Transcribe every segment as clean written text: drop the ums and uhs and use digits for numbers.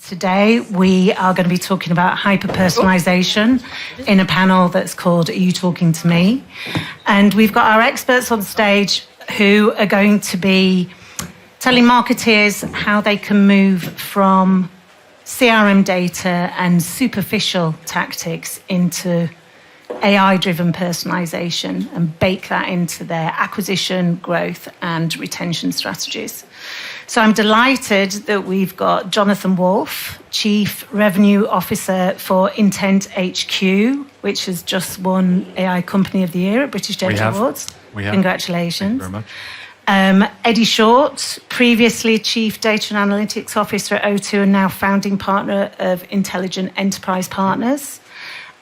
Today we are going to be talking about hyper-personalization in a panel that's called Are You Talking to Me? And we've got our experts on stage who are going to be telling marketeers how they can move from CRM data and superficial tactics into AI-driven personalization and bake that into their acquisition, growth, and retention strategies. So I'm delighted that we've got Jonathan Wolfe, Chief Revenue Officer for Intent HQ, which has just won AI Company of the Year at British Data Awards. We have. Congratulations. Thank you very much. Eddie Short, previously Chief Data and Analytics Officer at O2 and now founding partner of Intelligent Enterprise Partners.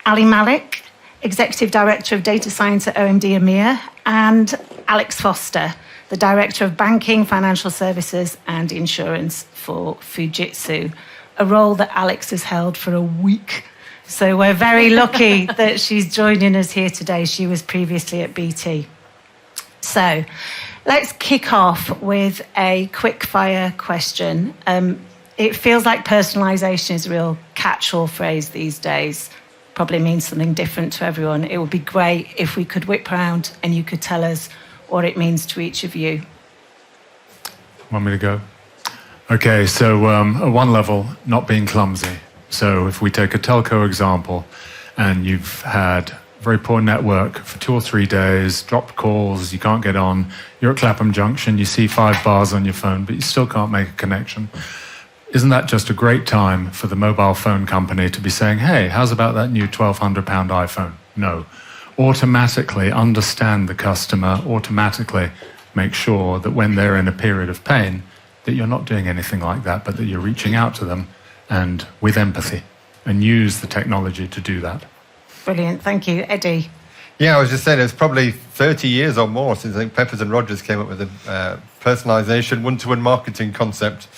Ali Malik, Executive Director of Data Science at OMD EMEA, and Alex Foster, the Director of Banking, Financial Services and Insurance for Fujitsu, a role that Alex has held for a week. So we're very lucky that she's joining us here today. She was previously at BT. So let's kick off with a quick fire question. It feels like personalization is a real catch-all phrase these days. Probably means something different to everyone. It would be great if we could whip round and you could tell us what it means to each of you. Want me to go? Okay, so at one level, not being clumsy. So if we take a telco example and you've had very poor network for 2 or 3 days, dropped calls, you can't get on, you're at Clapham Junction, you see 5 bars on your phone, but you still can't make a connection. Isn't that just a great time for the mobile phone company to be saying, hey, how's about that new £1,200 iPhone? No. Automatically understand the customer, automatically make sure that when they're in a period of pain, that you're not doing anything like that, but that you're reaching out to them and with empathy and use the technology to do that. Brilliant. Thank you. Eddie? Yeah, I was just saying, it's probably 30 years or more since I think Peppers and Rogers came up with a personalization, one-to-one marketing concept.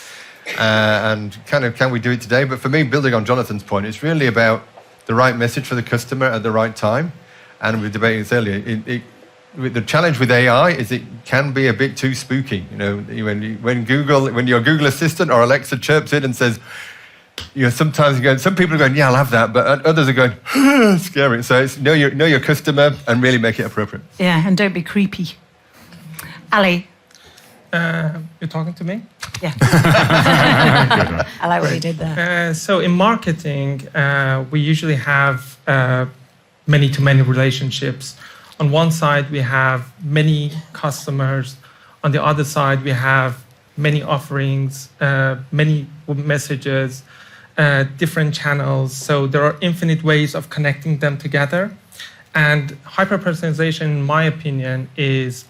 And kind of, can we do it today? But for me, building on Jonathan's point, it's really about the right message for the customer at the right time. And we were debating this earlier. The challenge with AI is it can be a bit too spooky. You know, when your Google Assistant or Alexa chirps in and says, sometimes some people are going, yeah, I'll have that, but others are going, scary. So it's know your customer and really make it appropriate. Yeah, and don't be creepy. Ali? You're talking to me? Yeah. I like what you did there. So in marketing, we usually have many-to-many relationships. On one side, we have many customers. On the other side, we have many offerings, many messages, different channels. So there are infinite ways of connecting them together. And hyper-personalization, in my opinion, is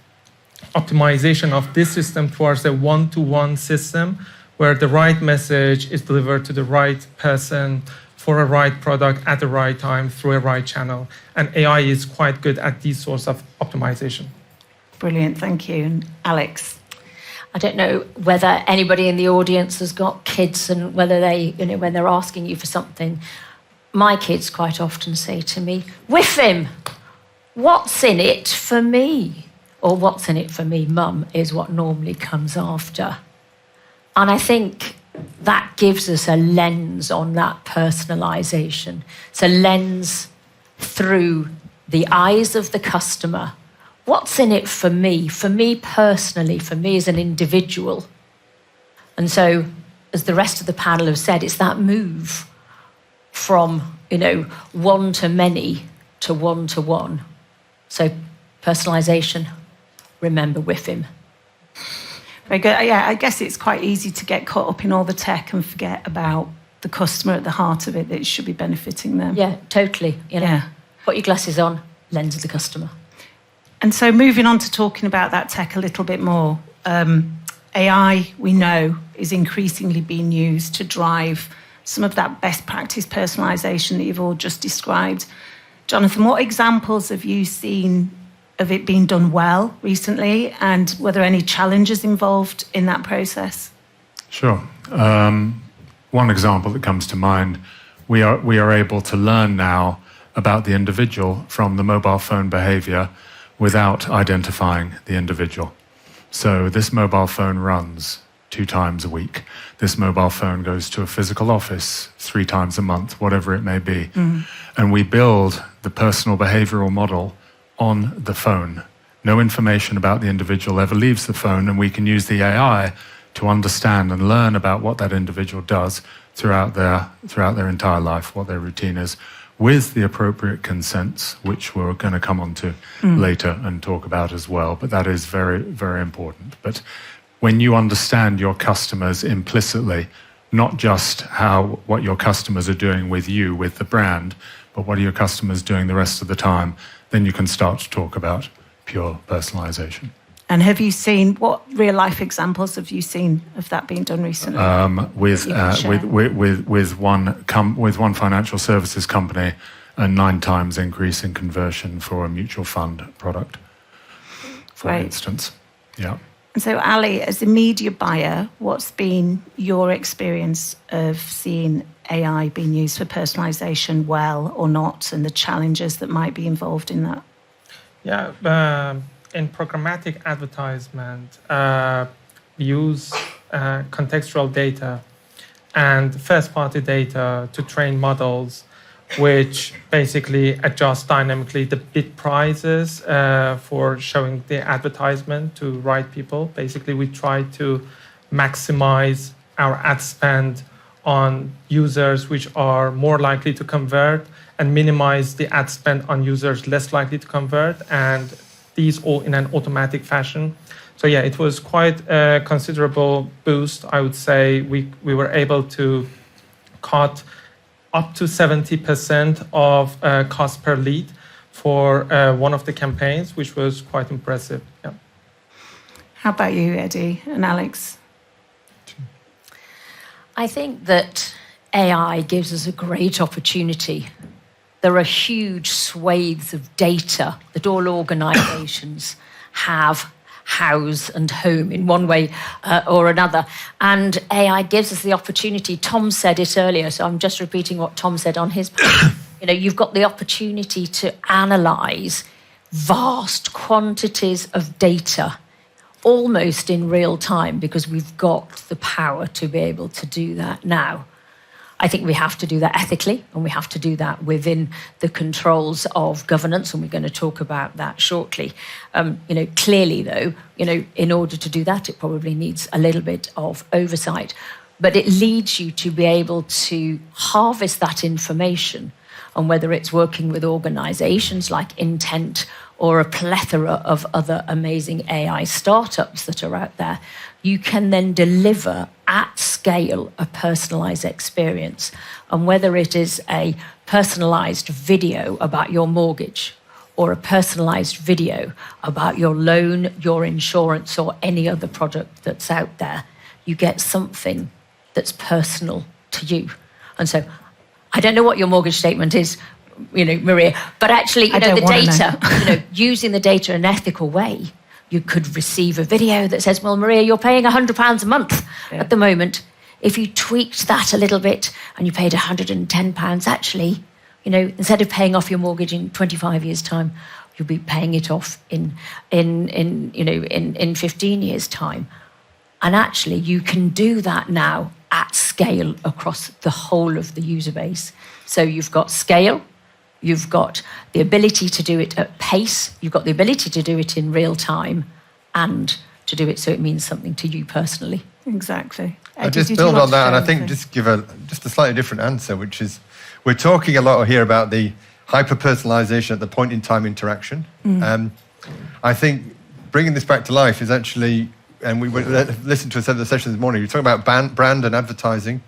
optimization of this system towards a one-to-one system where the right message is delivered to the right person for a right product at the right time through a right channel. And AI is quite good at these sorts of optimization. Brilliant, thank you. And Alex? I don't know whether anybody in the audience has got kids and whether they, when they're asking you for something, my kids quite often say to me, "Whiff him, what's in it for me?" Or "What's in it for me, Mum," is what normally comes after. And I think that gives us a lens on that personalisation. It's a lens through the eyes of the customer. What's in it for me personally, for me as an individual? And so, as the rest of the panel have said, it's that move from, one to many to one. So, personalisation. Remember with him. Very good. Yeah, I guess it's quite easy to get caught up in all the tech and forget about the customer at the heart of it, that it should be benefiting them. Yeah, totally. Yeah. Put your glasses on, lens of the customer. And so moving on to talking about that tech a little bit more, AI, we know, is increasingly being used to drive some of that best practice personalisation that you've all just described. Jonathan, what examples have you seen of it being done well recently, and were there any challenges involved in that process? Sure. One example that comes to mind, we are able to learn now about the individual from the mobile phone behavior without identifying the individual. So this mobile phone runs 2 times a week. This mobile phone goes to a physical office 3 times a month, whatever it may be. And we build the personal behavioral model on the phone. No information about the individual ever leaves the phone, and we can use the AI to understand and learn about what that individual does throughout their entire life, what their routine is, with the appropriate consents, which we're going to come on to later and talk about as well. But that is very, very important. But when you understand your customers implicitly, not just what your customers are doing with you, with the brand, but what are your customers doing the rest of the time, then you can start to talk about pure personalization. And have you seen, what real-life examples have you seen of that being done recently? With one financial services company, a 9 times increase in conversion for a mutual fund product, for instance. Yeah. And so, Ali, as a media buyer, what's been your experience of seeing AI being used for personalisation well or not, and the challenges that might be involved in that? Yeah, in programmatic advertisement, we use contextual data and first-party data to train models, which basically adjust dynamically the bid prices for showing the advertisement to right people. Basically, we try to maximize our ad spend on users which are more likely to convert and minimize the ad spend on users less likely to convert, and these all in an automatic fashion. So yeah, it was quite a considerable boost. I would say we were able to cut up to 70% of cost per lead for one of the campaigns, which was quite impressive. Yeah. How about you, Eddie and Alex? I think that AI gives us a great opportunity. There are huge swathes of data that all organisations have house and home in one way or another. And AI gives us the opportunity. Tom said it earlier, so I'm just repeating what Tom said on his part. You've got the opportunity to analyse vast quantities of data almost in real time, because we've got the power to be able to do that now. I think we have to do that ethically, and we have to do that within the controls of governance, and we're going to talk about that shortly. Clearly, though, in order to do that, it probably needs a little bit of oversight, but it leads you to be able to harvest that information, and whether it's working with organisations like Intent or a plethora of other amazing AI startups that are out there, you can then deliver at scale a personalised experience. And whether it is a personalised video about your mortgage, or a personalised video about your loan, your insurance, or any other product that's out there, you get something that's personal to you. And so I don't know what your mortgage statement is, Maria, but actually, the data, using the data in an ethical way, you could receive a video that says, well, Maria, you're paying £100 a month at the moment. If you tweaked that a little bit and you paid £110, actually, instead of paying off your mortgage in 25 years' time, you'll be paying it off in 15 years' time. And actually, you can do that now at scale across the whole of the user base. So you've got scale, you've got the ability to do it at pace, you've got the ability to do it in real time, and to do it so it means something to you personally. Exactly. I just build on that, and I think just give a slightly different answer, which is we're talking a lot here about the hyper-personalization at the point-in-time interaction. I think bringing this back to life is actually, and we listened to a set of the sessions this morning, you're talking about brand and advertising.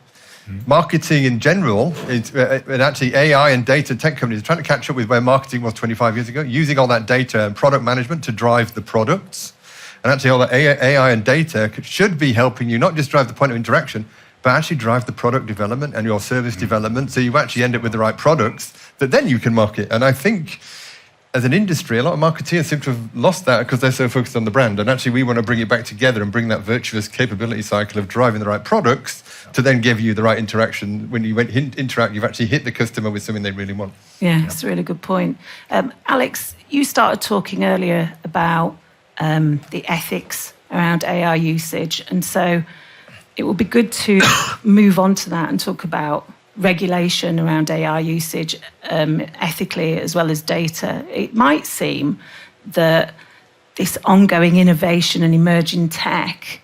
Marketing in general, and actually AI and data tech companies are trying to catch up with where marketing was 25 years ago, using all that data and product management to drive the products. And actually all that AI and data should be helping you not just drive the point of interaction, but actually drive the product development and your service development, so you actually end up with the right products that then you can market. And I think as an industry, a lot of marketeers seem to have lost that because they're so focused on the brand. And actually we want to bring it back together and bring that virtuous capability cycle of driving the right products to then give you the right interaction. When you interact, you've actually hit the customer with something they really want. Yeah, that's a really good point. Alex, you started talking earlier about the ethics around AI usage. And so it would be good to move on to that and talk about regulation around AI usage ethically as well as data. It might seem that this ongoing innovation and emerging tech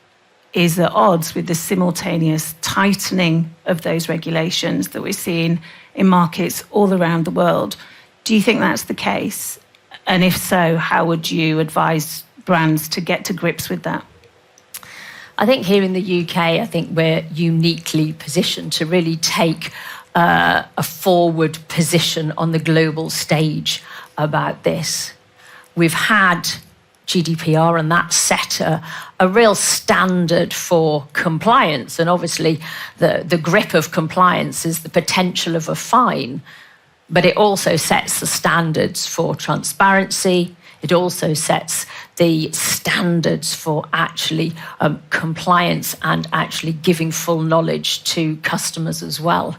is at odds with the simultaneous tightening of those regulations that we're seeing in markets all around the world. Do you think that's the case? And if so, how would you advise brands to get to grips with that? I think here in the UK, I think we're uniquely positioned to really take a forward position on the global stage about this. We've had GDPR, and that set a real standard for compliance. And obviously, the grip of compliance is the potential of a fine, but it also sets the standards for transparency. It also sets the standards for actually compliance and actually giving full knowledge to customers as well.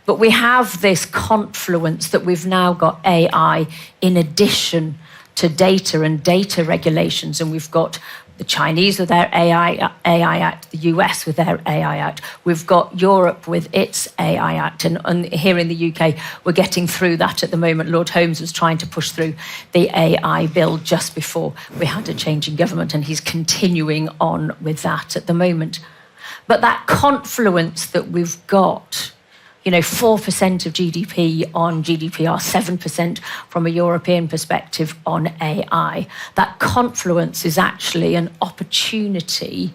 But we have this confluence that we've now got AI in addition to data and data regulations, and we've got the Chinese with their AI Act, the US with their AI Act. We've got Europe with its AI Act. And here in the UK, we're getting through that at the moment. Lord Holmes was trying to push through the AI bill just before we had a change in government, and he's continuing on with that at the moment. But that confluence that we've got, 4% of GDP on GDPR, 7% from a European perspective on AI. That confluence is actually an opportunity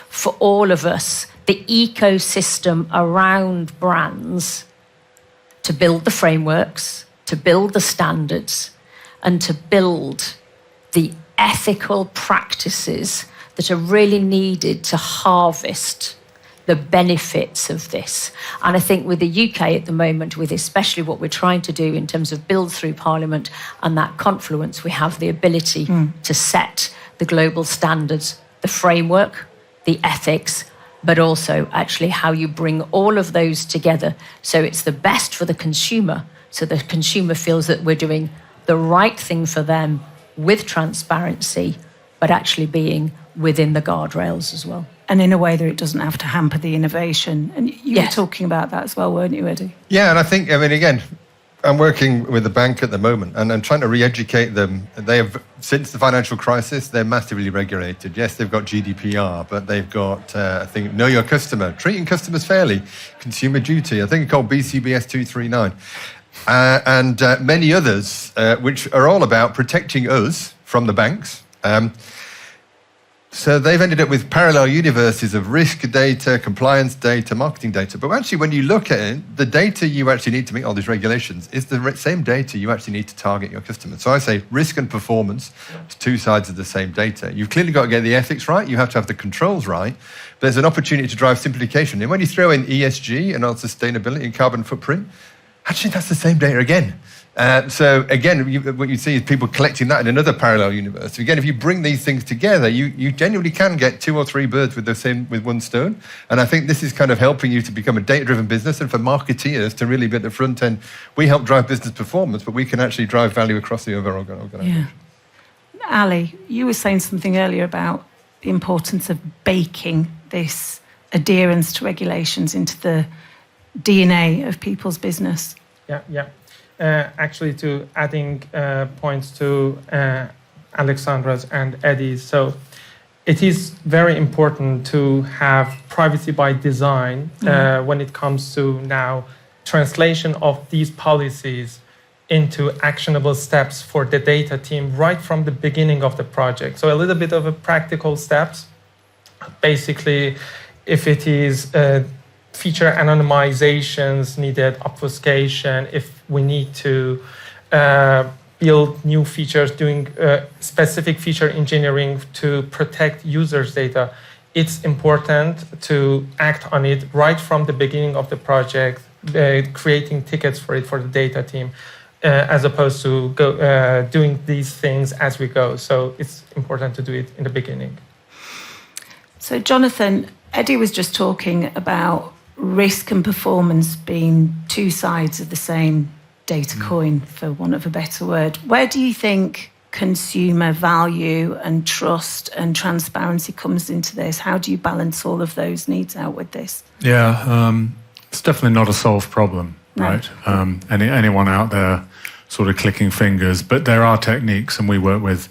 for all of us, the ecosystem around brands, to build the frameworks, to build the standards, and to build the ethical practices that are really needed to harvest the benefits of this. And I think with the UK at the moment, with especially what we're trying to do in terms of build through Parliament and that confluence, we have the ability to set the global standards, the framework, the ethics, but also actually how you bring all of those together so it's the best for the consumer, so the consumer feels that we're doing the right thing for them with transparency, but actually being within the guardrails as well. And in a way that it doesn't have to hamper the innovation. And you were talking about that as well, weren't you, Eddie? Yeah, and I think, again, I'm working with the bank at the moment, and I'm trying to re-educate them. They have, since the financial crisis, they're massively regulated. Yes, they've got GDPR, but they've got, I think, Know Your Customer, treating customers fairly, Consumer Duty, I think it's called BCBS 239, and many others, which are all about protecting us from the banks. So they've ended up with parallel universes of risk data, compliance data, marketing data. But actually, when you look at it, the data you actually need to meet all these regulations is the same data you actually need to target your customers. So I say risk and performance, two sides of the same data. You've clearly got to get the ethics right. You have to have the controls right. But there's an opportunity to drive simplification. And when you throw in ESG and on sustainability and carbon footprint, actually, that's the same data again. So again, what you see is people collecting that in another parallel universe. So again, if you bring these things together, you genuinely can get 2 or 3 birds with one stone. And I think this is kind of helping you to become a data-driven business, and for marketeers to really be at the front end. We help drive business performance, but we can actually drive value across the overall organisation. Yeah. Ali, you were saying something earlier about the importance of baking this adherence to regulations into the DNA of people's business. Yeah. Actually, to adding points to Alexandra's and Eddie's. So it is very important to have privacy by design when it comes to now translation of these policies into actionable steps for the data team right from the beginning of the project. So a little bit of a practical steps. Basically, if it is feature anonymizations needed, obfuscation, if we need to build new features, doing specific feature engineering to protect users' data, it's important to act on it right from the beginning of the project, creating tickets for it for the data team, as opposed to doing these things as we go. So it's important to do it in the beginning. So Jonathan, Eddie was just talking about risk and performance being two sides of the same data coin, for want of a better word. Where do you think consumer value and trust and transparency comes into this? How do you balance all of those needs out with this? Yeah, it's definitely not a solved problem, No. right? Anyone out there sort of clicking fingers, but there are techniques, and we work with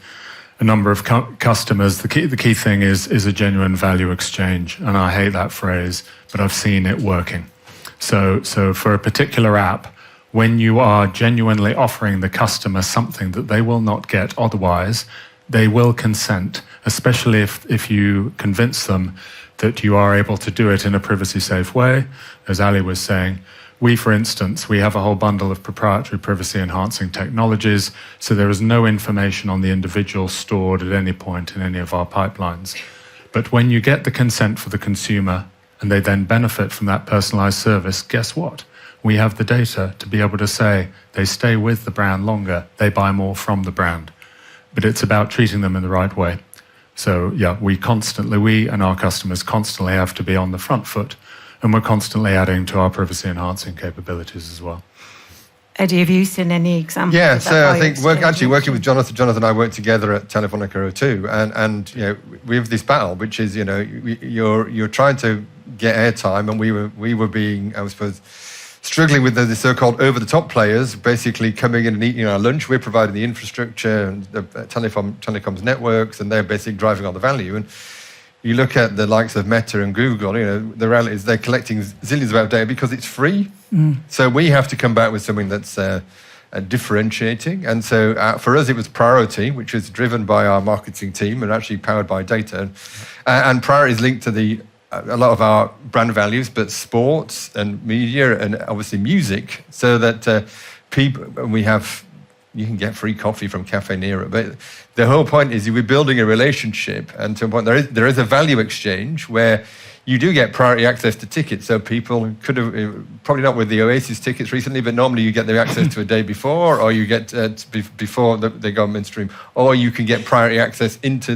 a number of customers. The key thing is a genuine value exchange, and I hate that phrase, but I've seen it working. So for a particular app, when you are genuinely offering the customer something that they will not get otherwise, they will consent, especially if you convince them that you are able to do it in a privacy-safe way. As Ali was saying, for instance, we have a whole bundle of proprietary privacy-enhancing technologies, so there is no information on the individual stored at any point in any of our pipelines. But when you get the consent for the consumer and they then benefit from that personalized service, guess what? We have the data to be able to say they stay with the brand longer, they buy more from the brand. But it's about treating them in the right way. So yeah, we and our customers constantly have to be on the front foot, and we're constantly adding to our privacy enhancing capabilities as well. Eddie, have you seen any examples? Yeah, of that so I value think exchange? working with Jonathan and I worked together at Telefonica O2, and we have this battle, which is you're trying to get airtime, and we were being, I suppose, struggling with the so-called over-the-top players, basically coming in and eating our lunch. We're providing the infrastructure and the telecoms networks, and they're basically driving all the value. And you look at the likes of Meta and Google, the reality is they're collecting zillions of data because it's free. So we have to come back with something that's differentiating. And so for us, it was priority, which was driven by our marketing team and actually powered by data. And priority is linked to a lot of our brand values, but sports and media and obviously music, so that you can get free coffee from Cafe Nero. But the whole point is we're building a relationship, and to a point there is a value exchange where you do get priority access to tickets. So people could have, probably not with the Oasis tickets recently, but normally you get the access to a day before, or you get before they go mainstream, or you can get priority access into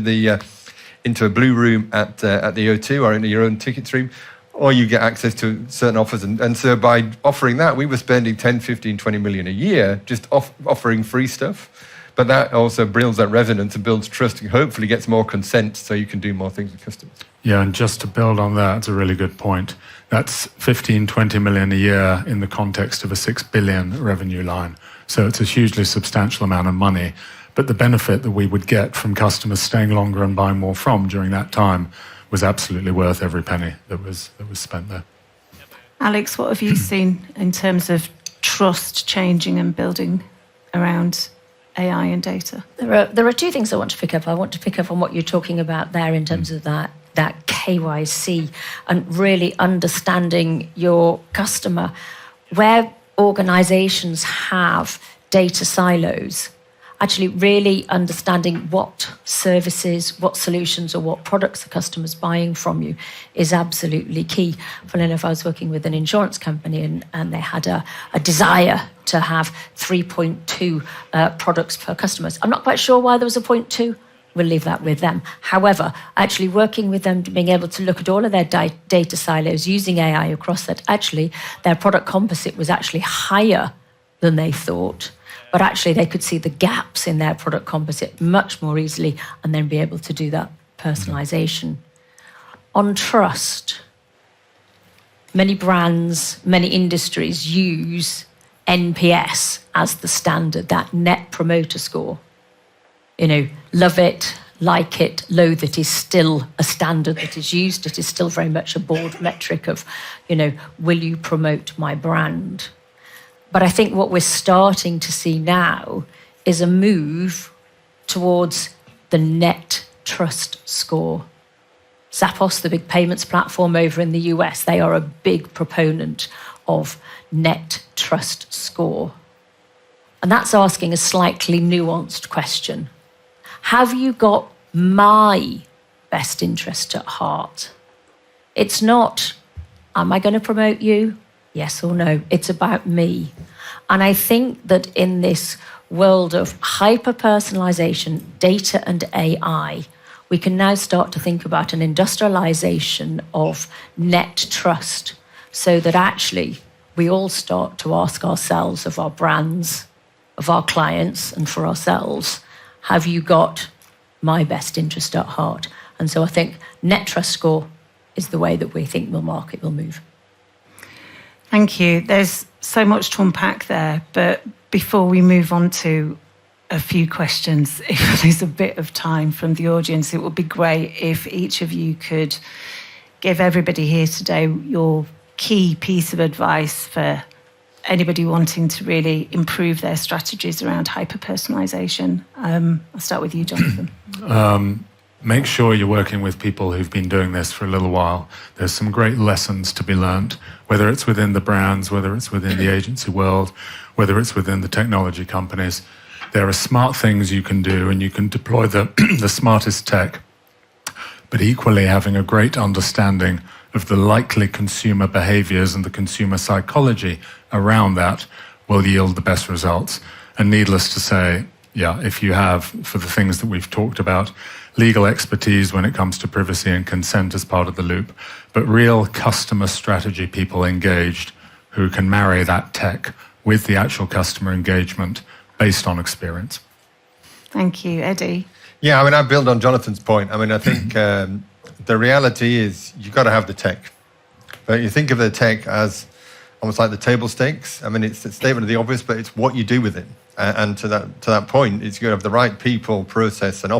a blue room at the O2 or into your own ticket stream, or you get access to certain offers. And so by offering that, we were spending 10, 15, 20 million a year just offering free stuff. But that also builds that resonance and builds trust and hopefully gets more consent so you can do more things with customers. Yeah, and just to build on that, it's a really good point. That's 15, 20 million a year in the context of a 6 billion revenue line. So it's a hugely substantial amount of money. But the benefit that we would get from customers staying longer and buying more from during that time was absolutely worth every penny that was spent there. Alex, what have you seen in terms of trust changing and building around AI and data? There are two things I want to pick up. I want to pick up on what you're talking about there in terms of that KYC and really understanding your customer. Where organizations have data silos, actually really understanding what services, what solutions or what products the customer's buying from you is absolutely key. Funnily enough, I was working with an insurance company and they had a desire to have 3.2 products per customers. I'm not quite sure why there was a 0.2. We'll leave that with them. However, actually working with them, being able to look at all of their data silos using AI across that, actually their product composite was actually higher than they thought. But actually they could see the gaps in their product composite much more easily and then be able to do that personalization. On trust, many brands, many industries use NPS as the standard, that net promoter score. Love it, like it, loathe it is still a standard that is used. It is still very much a board metric of, will you promote my brand? But I think what we're starting to see now is a move towards the net trust score. Zappos, the big payments platform over in the US, they are a big proponent of net trust score. And that's asking a slightly nuanced question. Have you got my best interest at heart? It's not, am I going to promote you? Yes or no, it's about me. And I think that in this world of hyper-personalization, data and AI, we can now start to think about an industrialization of net trust so that actually we all start to ask ourselves of our brands, of our clients and for ourselves, have you got my best interest at heart? And so I think net trust score is the way that we think the market will move. Thank you. There's so much to unpack there, but before we move on to a few questions, if there's a bit of time from the audience, it would be great if each of you could give everybody here today your key piece of advice for anybody wanting to really improve their strategies around hyper-personalisation. I'll start with you, Jonathan. Make sure you're working with people who've been doing this for a little while. There's some great lessons to be learned, whether it's within the brands, whether it's within the agency world, whether it's within the technology companies. There are smart things you can do, and you can deploy the smartest tech, but equally having a great understanding of the likely consumer behaviors and the consumer psychology around that will yield the best results. And needless to say, if you have, for the things that we've talked about, legal expertise when it comes to privacy and consent as part of the loop, but real customer strategy people engaged who can marry that tech with the actual customer engagement based on experience. Thank you. Eddie? Yeah, I mean, I build on Jonathan's point. I mean, I think the reality is you've got to have the tech. But you think of the tech as almost like the table stakes. I mean, it's a statement of the obvious, but it's what you do with it. And to that point, it's you have the right people, process, and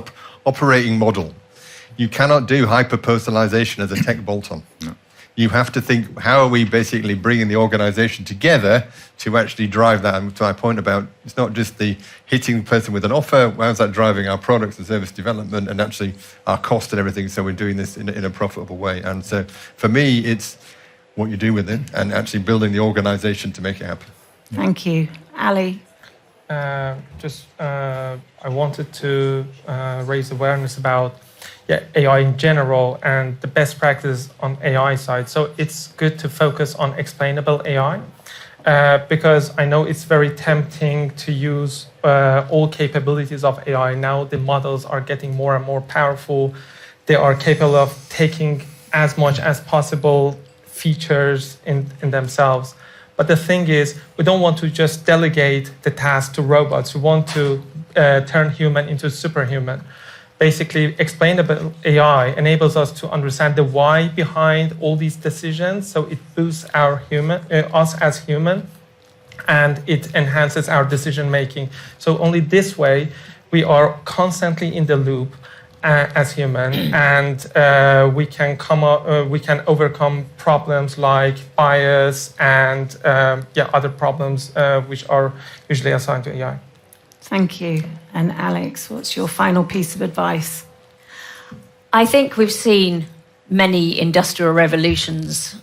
operating model. You cannot do hyper-personalization as a tech bolt-on. No. You have to think, how are we basically bringing the organization together to actually drive that? And to my point about, it's not just the hitting the person with an offer, how's that driving our products and service development and actually our cost and everything, so we're doing this in a profitable way. And so for me, it's what you do with it and actually building the organization to make it happen. Thank you. Ali? I wanted to raise awareness about AI in general and the best practice on AI side. So it's good to focus on explainable AI because I know it's very tempting to use all capabilities of AI. Now the models are getting more and more powerful. They are capable of taking as much as possible features in themselves. But the thing is, we don't want to just delegate the task to robots. We want to turn human into superhuman. Basically, explainable AI enables us to understand the why behind all these decisions. So it boosts us as human, and it enhances our decision making. So only this way, we are constantly in the loop as human, and we can overcome problems like bias and other problems which are usually assigned to AI. Thank you. And Alex, what's your final piece of advice? I think we've seen many industrial revolutions,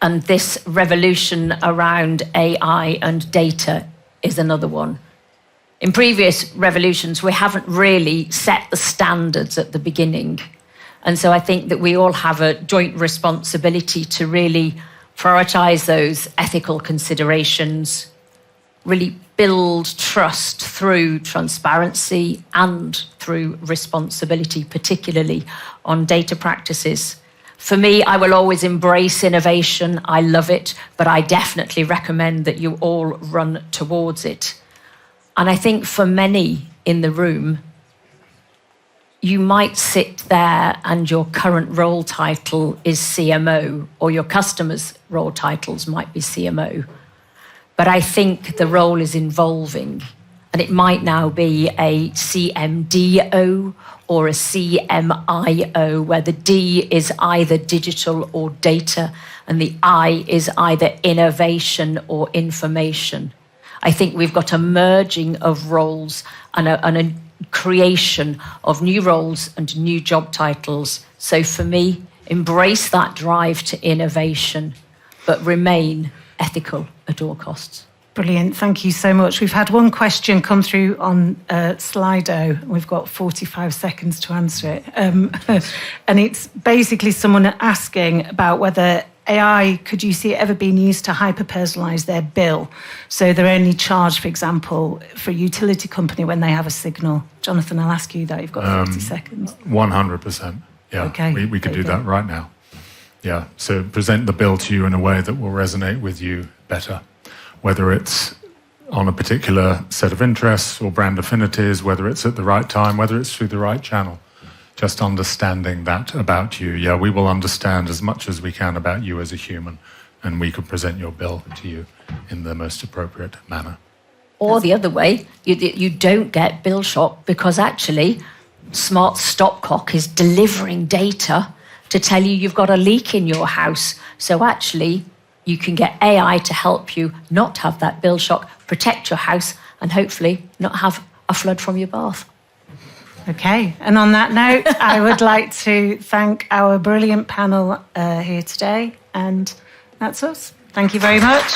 and this revolution around AI and data is another one. In previous revolutions, we haven't really set the standards at the beginning. And so I think that we all have a joint responsibility to really prioritize those ethical considerations, really build trust through transparency and through responsibility, particularly on data practices. For me, I will always embrace innovation. I love it, but I definitely recommend that you all run towards it. And I think for many in the room, you might sit there and your current role title is CMO, or your customers' role titles might be CMO. But I think the role is evolving, and it might now be a CMDO or a CMIO, where the D is either digital or data, and the I is either innovation or information. I think we've got a merging of roles and a creation of new roles and new job titles. So for me, embrace that drive to innovation, but remain ethical at all costs. Brilliant. Thank you so much. We've had one question come through on Slido. We've got 45 seconds to answer it. And it's basically someone asking about whether AI, could you see it ever being used to hyper-personalise their bill? So they're only charged, for example, for a utility company when they have a signal. Jonathan, I'll ask you that. You've got 30 seconds. 100%. Yeah, okay. We could do that right now. Yeah, so present the bill to you in a way that will resonate with you better. Whether it's on a particular set of interests or brand affinities, whether it's at the right time, whether it's through the right channel. Just understanding that about you. Yeah, we will understand as much as we can about you as a human, and we can present your bill to you in the most appropriate manner. Or the other way, you don't get bill shock because actually Smart Stopcock is delivering data to tell you you've got a leak in your house. So actually, you can get AI to help you not have that bill shock, protect your house, and hopefully not have a flood from your bath. Okay, and on that note, I would like to thank our brilliant panel here today, and that's us. Thank you very much.